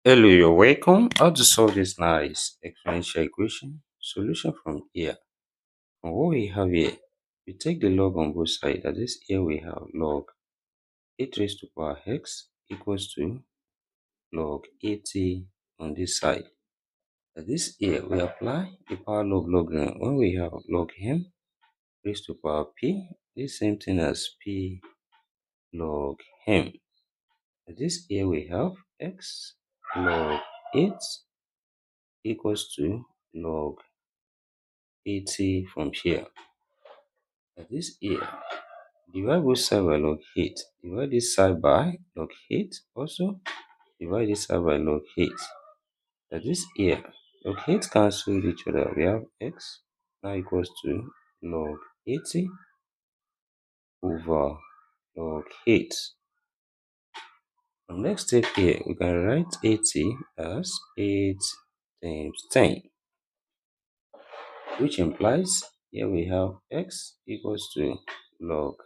Hello, you're welcome. How to solve this nice exponential equation? Solution from here. And what we have here, we take the log on both sides. That is, here we have log 8 raised to power x equals to log 80 on this side. That is, here we apply the power law of logarithm. When we have log m raised to power p, this same thing as p log m. That is, here we have x log 8 equals to log 80 from here. That is here. Divide both side by log 8. Divide this side by log 8. Also, divide this side by log 8. That is here. Log 8 cancel each other. We have x now equals to log 80 over log 8. The next step here, we can write 80 as 8 times 10, which implies here we have x equals to log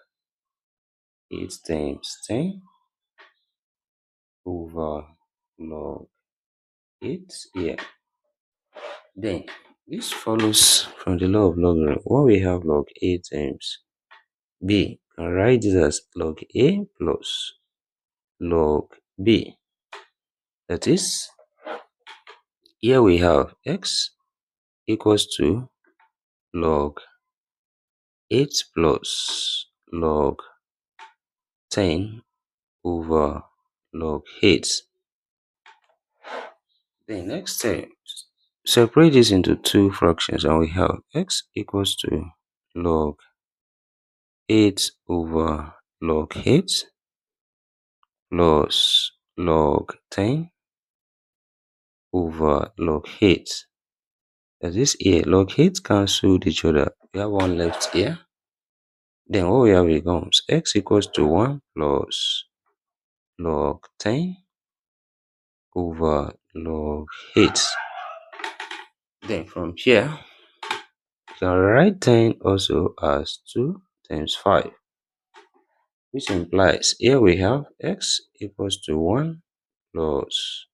8 times 10 over log 8 here. Then this follows from the law of logarithm. When we have log a times b, can write this as log a plus log b. That is, here we have x equals to log 8 plus log 10 over log 8. The next step, separate this into two fractions and we have x equals to log 8 over log 8 plus log 10 over log 8. That is here, log 8 cancelled each other. We have one left here. Then what we have becomes x equals to 1 plus log 10 over log 8. Then from here, you can write 10 also as 2 times 5, which implies here we have x equals to 1 plus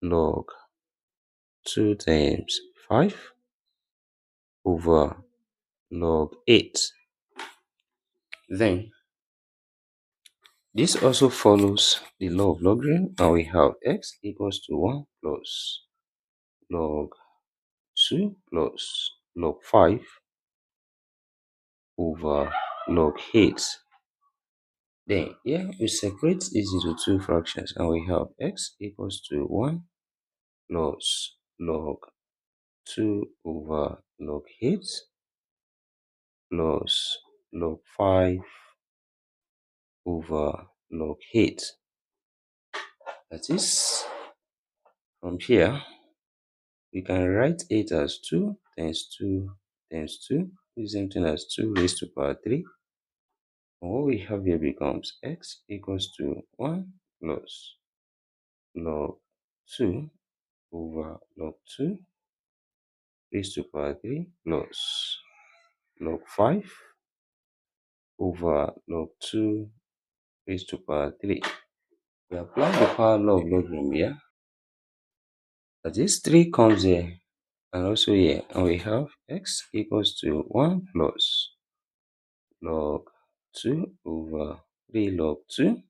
log 2 times 5 over log 8. Then this also follows the law of logarithm, and we have x equals to 1 plus log 2 plus log 5 over log 8. Then here we separate this into two fractions and we have x equals to 1 plus log 2 over log 8 plus log 5 over log 8. That is, from here, we can write it as 2 times 2 times 2, which is the same thing as 2 raised to power 3. And what we have here becomes x equals to 1 plus log 2 over log 2 raised to power 3 plus log 5 over log 2 raised to power 3. We apply the power law of logarithm here. That is 3 comes here and also here, and we have x equals to 1 plus log 2 over 3 log 2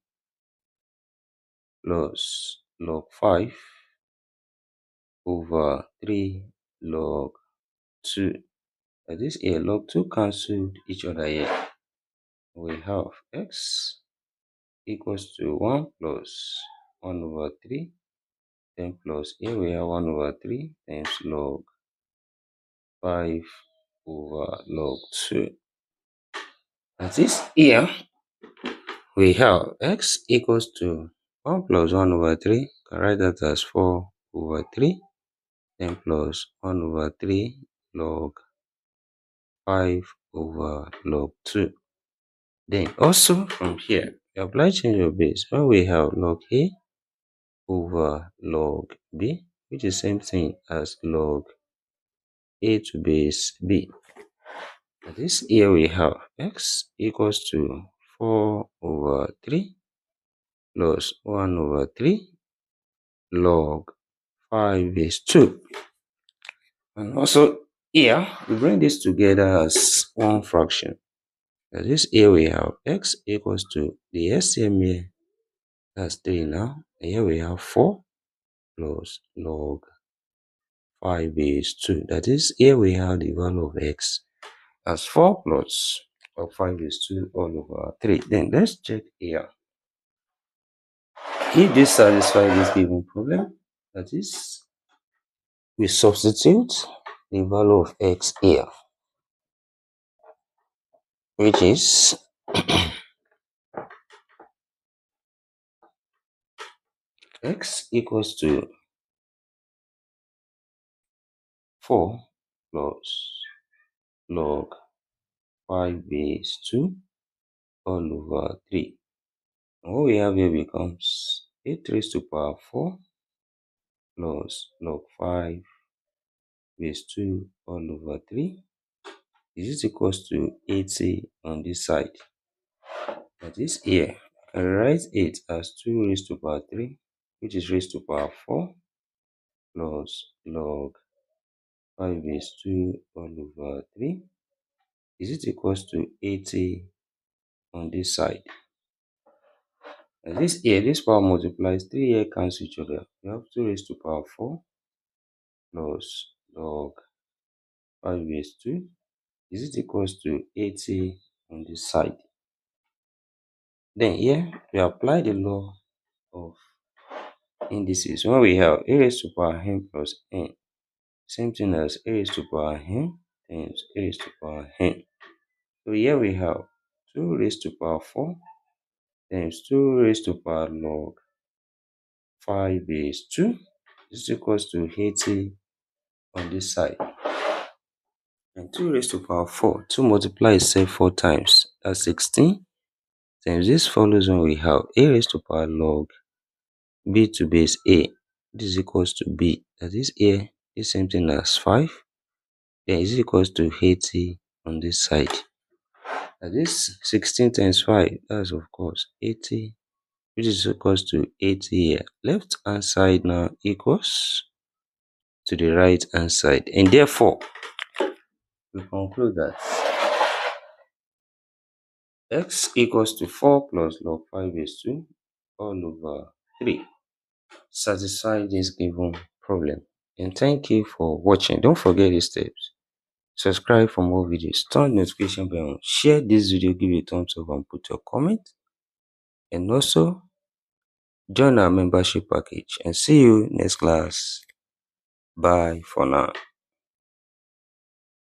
plus log 5 over 3 log 2. That is here, log 2 cancelled each other here. We have x equals to 1 plus 1 over 3, then plus here we have 1 over 3 times log 5 over log 2. That is here, we have x equals to 1 plus 1 over 3, can write that as 4 over 3, then plus 1 over 3 log 5 over log 2. Then also from here, we apply change of base when we have log a over log b, which is the same thing as log a to base b. That is, here we have x equals to 4 over 3 plus 1 over 3 log 5 base 2. And also here, we bring this together as one fraction. That is, here we have x equals to the SCM here, that's 3 now. And here we have 4 plus log 5 base 2. That is, here we have the value of x as 4 plus log 5 base 2 all over 3. Then let's check here. If this satisfies this given problem, that is, we substitute the value of x here, which is x equals to 4 plus log 5 base 2 all over 3. And what we have here becomes 8 raised to power 4 plus log 5 base 2 all over 3. Is equals to 80 on this side. That is, here, I write 8 as 2 raised to power 3, which is raised to power 4 plus log 5 base 2 all over 3. Is equals to 80 on this side. And this here, this power multiplies, 3 here cancel each other. We have 2 raised to power 4 plus log 5 base 2. Is equals to 80 on this side. Then here, we apply the law of indices. When we have a raised to power n plus n, same thing as a raised to power n times a raised to power n. So here we have 2 raised to power 4 times 2 raised to power log 5 base 2 is equals to 80 on this side. And 2 raised to power 4, 2 multiply itself 4 times, that's 16. Times this follows when we have a raised to power log b to base a. This is equals to b. That is, here is same thing as 5. Then is equals to 80 on this side. That is 16 times 5. That's of course 80, which is equals to 80 here. Left hand side now equals to the right hand side. And therefore, we conclude that x equals to 4 plus log 5 base 2 all over 3. Satisfy this given problem. And thank you for watching. Don't forget these steps. Subscribe for more videos, turn the notification bell on, share this video, give it a thumbs up and put your comment, and also join our membership package. And see you next class. Bye for now.